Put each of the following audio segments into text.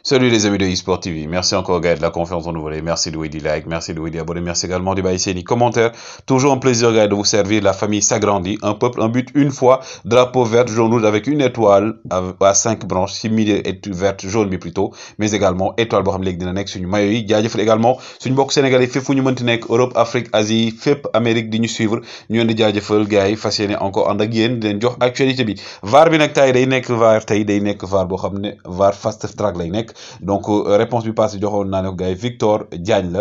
Salut les amis de eSport TV, merci encore gars de la confiance renouvelée, merci de des likes, merci de des abonnés, merci également de baisser les commentaires. Toujours un plaisir gars de vous servir, la famille s'agrandit, un peuple, un but, une fois, drapeau vert, jaune, rouge avec une étoile à 5 branches, si milieu est verte, jaune mais plutôt, mais également étoile boo xam léegi dina nekk suñu maillot yi jaajëfal également suñu mbokk sénégalais fépp fu ñu mënti nekk Europe, Afrique, Asie, fépp Amérique di ñu suivre ñu leen di jaajëfal gars yi fas yéene encore ànd ak yéen di leen jox actualité bi VAR bi nag tay day nekk VAR tey day nekk VAR boo xam ne VAR fast track lay nekk donc réponse bi passé joxoon naa ne ko gars yi Victor Diagne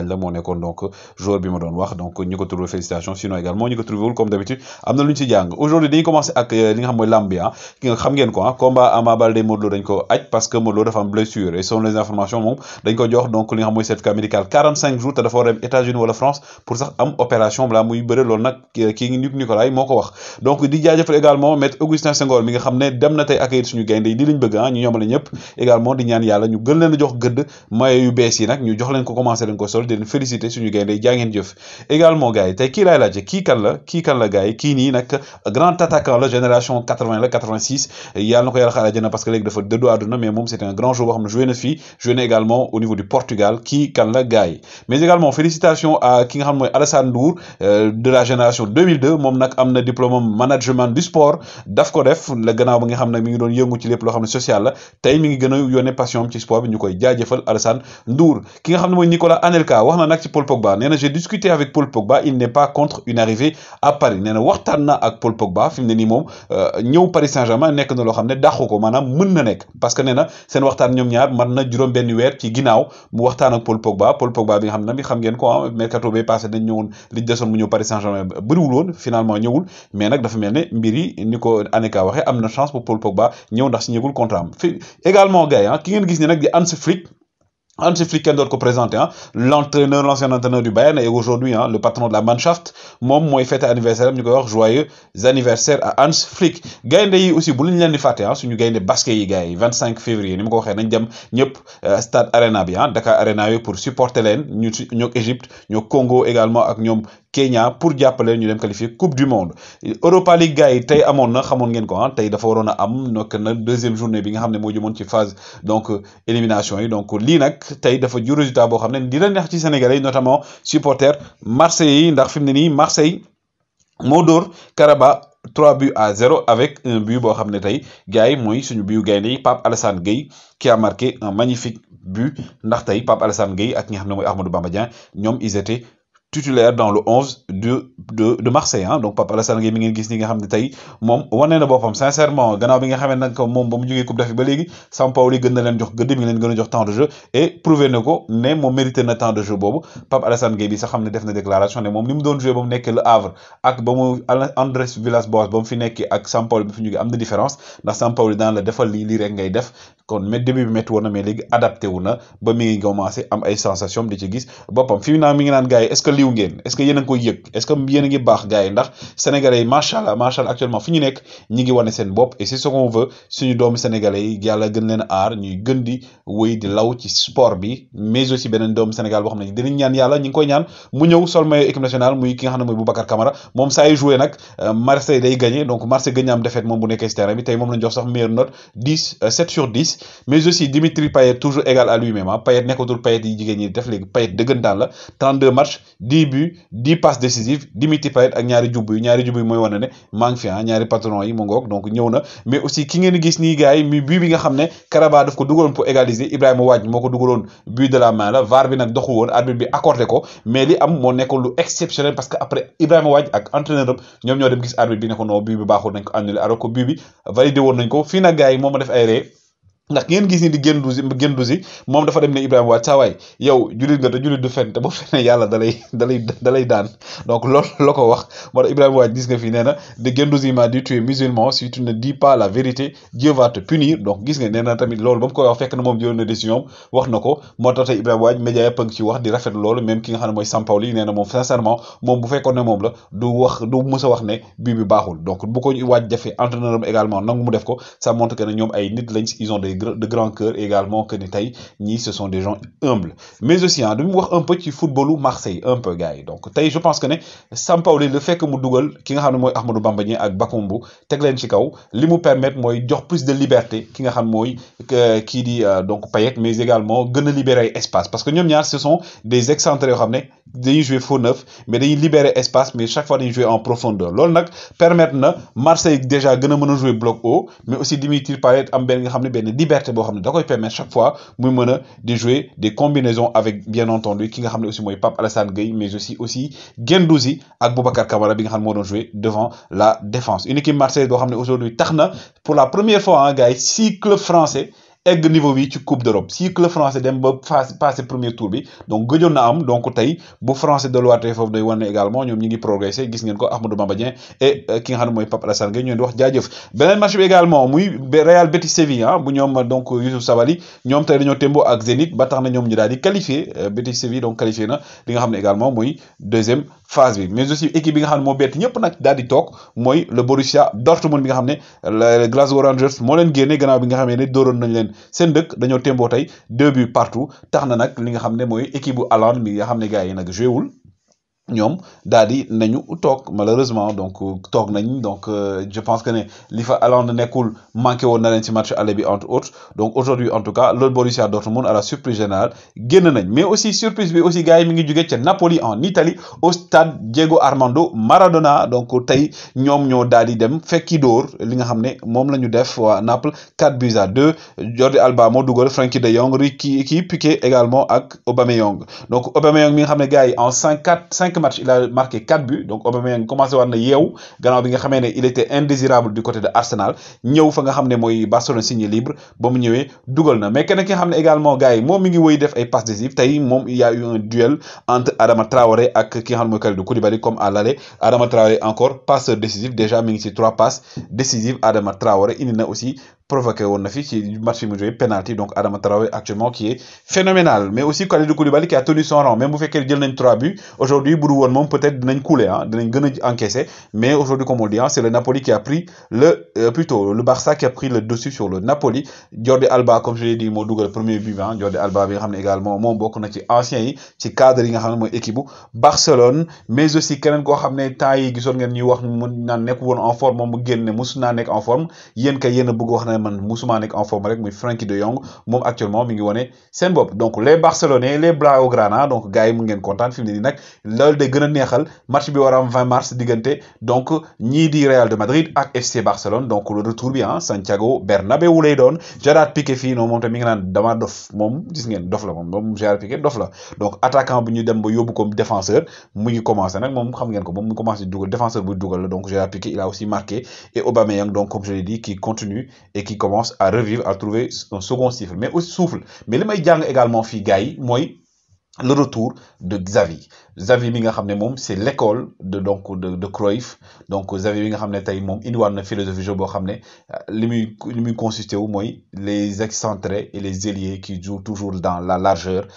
la moo nekkoon donc joueur bi ma doon wax donc ñi ko trouvé félicitations sinon également ñi ko trouvé wul comme d'habitude am na lu ñu ci jàng aujourd'hui dañuy commencer ak li nga xam mooy lamb bi ki nga xam ngeen ko combat Ama Baldé Modou Lô dañ ko aj parce que Modou Lô dafa am blessure et selon les informations moom dañ ko jox donc li nga xam mooy certificat médical 45 jours te dafa war a dem États-Unis wala France pour sax am opération balaa muy bëre loolu nag kii ngi Nicolas moo ko wax donc di jaajëfal également maître Augustin Senghor mi nga xam ne dem na tey accueillir suñu gaynde yi li lañ bëgg ñu ñoomale ñëpp également di ñaan yàlla ñu gën leen a jox gëdd maillot yu bees yi nag ñu jox leen ko commencé leen ko sol di leen féliciter suñu gaynde yi jaa ngeen jëf également gars yi tey kii laay laajte kii kan la gars yi kii nii nag grand attaquant la génération 80 la 86 yàlla na ko yàlla xaaral jëna parce que léegi dafa dëddu àdduna mais moom c'est un grand joueur boo xam ne joué na fii joué na également au niveau du Portugal kii kan la gars yi mais également félicitations à ki nga xam mooy Alassane Ndour de la génération 2002 moom nag am na diplôme management du sport daf ko def la gannaaw ba nga xam ne mi ngi doon yëngu ci lépp loo xam ne social la tey mi ngi gën a yónnee passion ci sport bi ñu koy jaajëfal Alassane Ndour ki nga xam ne mooy Nicolas Anelka wax na nag ci Paul Pogba nee na j'ai discuté avec Paul Pogba il n'est pas contre une arrivée à Paris nee na waxtaan na ak Paul Pogba fi mu ne nii moom ñëw Paris Saint-Germain nekk na loo xam ne dàqu ko maanaam mën na nekk parce que nee na seen waxtaan ñoom ñaar mat na juróom benn weer ci ginnaaw mu waxtaan ak Paul Pogba bi nga xam ne xam ngeen ko mercato bi passé dañ ñëwoon li desoon mu ñëw Paris Saint-Germain bëriwul woon finalement ñëwul mais nag dafa mel ne mbir yi ni ko Anelka waxee am na chance pour Paul Pogba ñëw ndax signé gul contrat am également gars yi ki ngeen gis ne nag di Hansi Flick kenn doon ko présenté l'ancien entraîneur du Bayern et aujourd'hui le patron de la Mannschaft moom mooy fête anniversaire am ñu koy wax joyeux anniversaire à Hans Flick gaynde yi aussi bu ñu leen di fàtte suñu gaynde basket yi gars yi 25 février ni ma ko waxee nañ dem ñëpp stade Arena bi Dakar Arena yooyu pour supporter leen ñoo Égypte ñoo Congo également ak ñoom Kenya pour jàppale ñu dem qualifier coupe du monde Europa League gars yi tey amoon na xamoon ngeen ko tey dafa waroon a am nok na deuxième journée bi nga xam ne moo jëmoon ci phase donc élimination yi donc lii nag tey dafa jur résultat boo xam ne dina neex ci Sénégalais yi notamment supporters Marseille yi ndax fi mu ne nii Marseille moo dóor Karabakh 3-0 avec un but boo xam ne tey gars yi mooy suñu but gaynde yi Pape Alassane Gueye qui a marqué un magnifique but ndax tey Pape Alassane Gueye ak ñi nga xam ne mooy Ahmadou Bamba Dieng ñoom ils étaient titulaire dans le 11 de Marseille donc Pape Alassane Gueye mi ngeen gis ni nga xam ne tey moom wane na boppam sincèrement gannaaw bi nga xamee nag moom ba mu jógee coupe d'Afrique ba léegi Sampaoli gën na leen jox gëdd mi ngi leen gën a jox temps de jeu et prouvé na ko ne moom mérité na temps de jeu boobu Pape Alassane Gueye bi sax xam ne def na déclaration ne moom ni mu doon joué ba mu nekkee Le Havre ak ba mu Andrés Villas-Boas ba mu fi nekkee ak Sampaoli bi fi jógee am na différence ndax Sampaoli daan la defal lii rek ngay def kon mais début bi métti woon na mais léegi adapté wu na ba mi ngi commencé am ay sensation di ci gis boppam fi mu naan mi ngi naan gars yi est-ce que liw ngeen est-ce que yéen a ngi koy yëg est-ce que yéen a ngi baax gars yi ndax sénégalais yi macha allah actuellement fi ñu nekk ñi ngi wane seen bopp et c'est ce qu'on veut suñu doomu sénégalais yi yàlla gën leen aar ñuy gën di wéy di law ci sport bi mais aussi beneen doomu Sénégal boo xam ne dinañ ñaan yàlla ñi ngi koy ñaan mu ñëw sol maillot équipe nationale muy ki nga xam ne mooy Boubacar Camara moom saa yu joué nag Marseille day gagné donc Marseille gagné am défaite moom bu nekkee si terrain bi tey moom lañ jox sax meilleure note 7/10 mais aussi Dimitri Payet toujours égal à lui-même Payet nekkatul Payet yi jigéen ñi def léegi Payet dëggantaan la 32 matchs 10 buts 10 passes décisives Dimitri Payet ak ñaari jubb yi mooy wane ne maa ngi fi ñaari patron yi mu ngoog donc ñëw na mais aussi ki ngeen gis nii gars yi mi but bi nga xam ne Karabakh daf ko dugaloon pour égaliser Ibrahima Wadj moo ko dugaloon but de la main la VAR bi nag doxul woon arbitre bi accordé ko mais li am moo nekkoon lu exceptionnel parce que après Ibrahima Wadj ak entraîneur am ñoom ñoo dem gis arbitre bi ne ko non but bi baaxul nañ ko annulé alors que but bi validé woon nañ ko fii nag gars yi moom ma def ay ree ndax ngeen gis ni di génn dusi moom dafa dem ne Ibrahima Wadj saa waay yow jullit nga te jullit du fen te boo fenee yàlla dalay daan donc loolu la ko wax moo tax Ibrahima Wadj gis nga fii nee na de Guendouzi m'a dit tu es musulman si tu ne dis pas la vérité Dieu va te punir donc gis nga nee na tamit loolu ba mu koy wax fekk na moom jëloon na décision wax na ko moo tax tey Ibrahima Wadj média yëpp a ngi ci wax di rafet loolu même ki nga xam ne mooy Sampaoli nee na moom sincèrement moom bu fekkoon ne moom la du mës a wax ne bii bi baaxul donc bu ko Wadj defee entraîneur am également nangu mu def ko ça montre que ne ñoom ay nit lañ ils ont des de grand cœur également que ni tey ñii ce sont des gens humbles mais aussi ah dañu wax un peu ci footballu Marseille un peu gars yi donc tey je pense que ne Sampaoli le fait que mu dugal ki nga xam ne mooy Ahmadou Bamba Dieng ak Bakambu teg leen ci kaw li mu permettre mooy jox plus de liberté ki nga xam mooy kii di donc Payet mais également gën a libérer espace parce que ñoom ñaar ce sont des excentrés yoo xam ne dañuy jouer faux neuf mais dañuy libérer espace mais chaque fois dañuy jouer en profondeur loolu nag permettre na Marseille déjà gën a mën a jouer bloc haut mais aussi Dimitri Payet am benn nga xam ne benn liberté boo xam ne da koy permettre chaque fois muy mën a di jouer des combinaisons avec bien entendu ki nga xam ne aussi mooy Pape Alassane Gueye mais aussi Guendouzi ak Boubacar Kamara bi nga xam ne moo doon jouer devant la défense une équipe Marseille boo xam ne aujourd'hui tax na pour la première fois hein gars yi 6 clubs français egg niveau bi ci coupe d'Europe si club français dem ba passé premier tour bi donc gëjoon na am donc tey bu français delluwaatee foofu day wane également ñoom ñi ngi progressé gis ngeen ko Ahmadou Bamba Dieng et ki nga xam ne mooy Pape Alassane Gueye ñu leen di wax jaajëf beneen match bi également muy Real Betis Séville ah bu ñoom donc Youssouf Sabaly ñoom tey dañoo tembo ak Zénith ba tax na ñoom ñu daal di qualifié Betis Séville donc qualifié na li nga xam ne également muy deuxième phase bi mais aussi équipe bi nga xam ne moo bett ñëpp nag daal di toog mooy le Borussia Dortmund bi nga xam ne le Glasgow Rangers moo leen génne gannaaw bi nga xamee ne dooroon nañ leen seen dëkk dañoo témboo tey 2 buts partout tax na nag li nga xam ne mooy équipe bu Haaland bi nga xam ne gars yi nag joué wul ñoom daal di nañu toog malheureusement donc toog nañ donc je pense que ne li fa Haaland nekkul manqué woon na leen ci match aller bi entre autres donc aujourd'hui en tout cas le Borussia Dortmund à la surprise générale génn nañ mais aussi surprise bi aussi gars yi mi ngi jóge ca Napoli en Italie au stade Diego Armando Maradona donc tey ñoom ñoo daal di dem fekki dóor li nga xam ne moom la ñu def waa Naples 4-2 Jordi Alba moo dugal Frenkie de Jong Riqui Piqué également ak Aubameyang donc Aubameyang mi nga xam ne gars yi en 5 matchs il a marqué 4 buts donc Aubameyang commencé war na yeewu gannaaw bi nga xamee ne il était indésirable du côté de Arsenal ñëw fa nga xam ne mooy Barcelone signé libre ba mu ñëwee dugal na mais keneen ki nga xam ne également gars yi moom mi ngi woy def ay passes décisives tey moom il y a eu un duel entre Adama Traoré ak ki nga xam ne mooy Kalidou Koulibaly comme à l'aller Adama Traoré encore passeur décisif déjà mi ngi ci 3 passes décisives Adama Traoré indi na aussi provoqué woon na fi ci match mu joué penalty donc Adama Traoré actuellement qui est phénoménal mais aussi Kalidou Koulibaly qui a tenu son rang même bu fekkee jël nañ 3 buts aujourd'hui bu du woon moom peut-être dinañ couler ah dinañ gën a encaisser mais aujourd'hui comme on dit c'est le Napoli qui a pris plutôt le Barça qui a pris le dessus sur le Napoli Jordi Alba comme je l'ai dit moo dugal premier but ah Jordi Alba bi nga xam ne également moom bokk na ci anciens yi ci cadre yi nga xam ne mooy équipe bu Barcelone mais aussi keneen koo xam ne temps yi gisoon ngeen ñuy wax mun naan nekk woon en forme moom mu génne musu naa nekk en forme yéen kay yéen a bëgg wax na man musuma nekk en forme rek muy Frenkie de Jong moom actuellement mi ngi wone seen bopp donc les Barcelonais les Blaugrana donc gars yi mu ngeen kontaan fi mu ne nii nag loolu day gën a neexal match bi war a am 20 mars diggante donc ñii di Real de Madrid ak FC Barcelone donc le retour bi ah Santiago Bernabéu lay doon Gerard Piqué fii noonu moom tamit mi ngi naan dama dof moom gis ngeen dof la moom Gerard Piqué dof la donc attaquant bu ñu dem ba yóbbu comme défenseur mu ngi commencé nag moom xam ngeen ko moom mu commencé dugal défenseur buy dugal la donc Gerard Piqué il a aussi marqué et Aubameyang donc comme je l'ai dit qui continue et qui commence à revivre à trouver un second souffle mais aussi souffle mais li may jàng également fii gars yi mooy le retour de Xavi mi nga xam ne moom c'est l'école de Cruyff donc Xavi mi nga xam ne tey moom indiwaat na philosophie jeu boo xam ne li muy consisté wu mooy les excentrés et les ailiers qui jouent toujours dans la largeur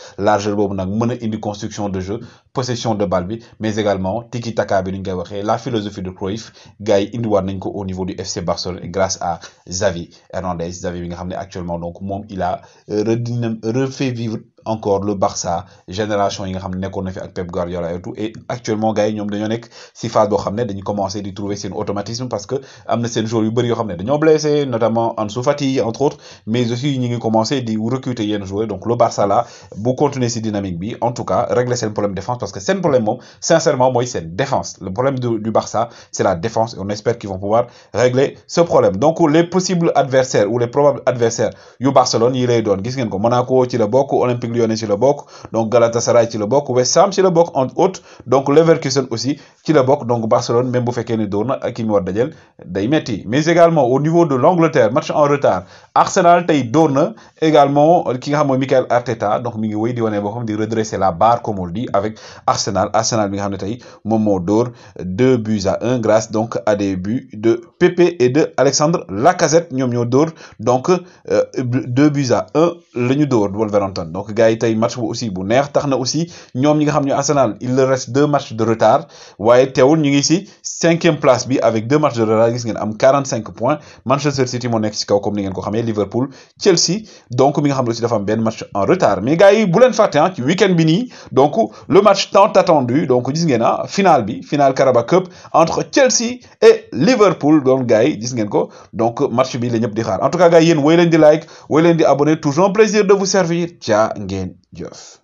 boobu nag mën a indi construction de jeu possession de balle bi mais également tiki taka bi ni ñu koy waxee la philosophie de Cruyff gars yi indiwaat nañ ko au niveau du FC Barcelone grâce à Xavi Hernandez Xavi mi nga xam ne actuellement donc moom il a refait vivre encore le Barça génération yi nga xam ne nekkoon na fi ak Pep Guardiola et tout et actuellement gars yi ñoom dañoo nekk si phase boo xam ne dañu commencé di trouver seen automatisme parce que am na seen joueurs yu bëri yoo xam ne dañoo blessé notamment Ansu Fati entre autres mais aussi ñi ngi commencé di recruter yenn joueurs donc le Barça là bu continuer si dynamique bi en tout cas régler seen problème défense parce que seen problème moom sincèrement mooy seen défense le problème du Barça c'est la défense et on espère qu'ils vont pouvoir régler ce problème donc les possibles adversaires ou les probables adversaires yu Barcelone yi lay doon gis ngeen ko Monaco ci la bokk Olympique Lyonnais ci la bokk donc Galatasaray ci la bokk West Ham ci la bokk entre autres donc Leverkusen aussi ci la bokk donc Barcelone même bu fekkee ne door na ak ki mu war dajel day metti mais également au niveau de l'Angleterre match en retard Arsenal tey door na également ki nga xam mooy Mikel Arteta donc mi ngi wéy di wane boo xam di redresser la barre comme on le dit avec Arsenal bi nga xam ne tey moom moo door 2-1 grâce donc à des buts de Pepe et de Alexandre Lacazette ñoom ñoo door donc 2-1 la ñu door Wolverhampton donc gars yi tey match bu aussi bu neex tax na aussi ñoom ñi nga xam ne Arsenal il leur reste 2 matchs de retard waaye teewul ñu ngi si 5e place bi avec 2 matchs de retard gis ngeen am 45 points Manchester City moo nekk si kaw comme ni ngeen ko xamee Liverpool Chelsea donc mi nga xam ne aussi dafa am benn match en retard mais gars yi bu leen fàtte ah ci week-end bi nii donc le match tant attendu donc gis ngeen finale bi finale Carabao Cup entre Chelsea et Liverpool donc gars yi gis ngeen ko donc match bi la ñëpp di xaar en tout cas gars yi yéen woy leen di like woy leen di abonné toujours un plaisir de vous servir jaa ngeen jëf.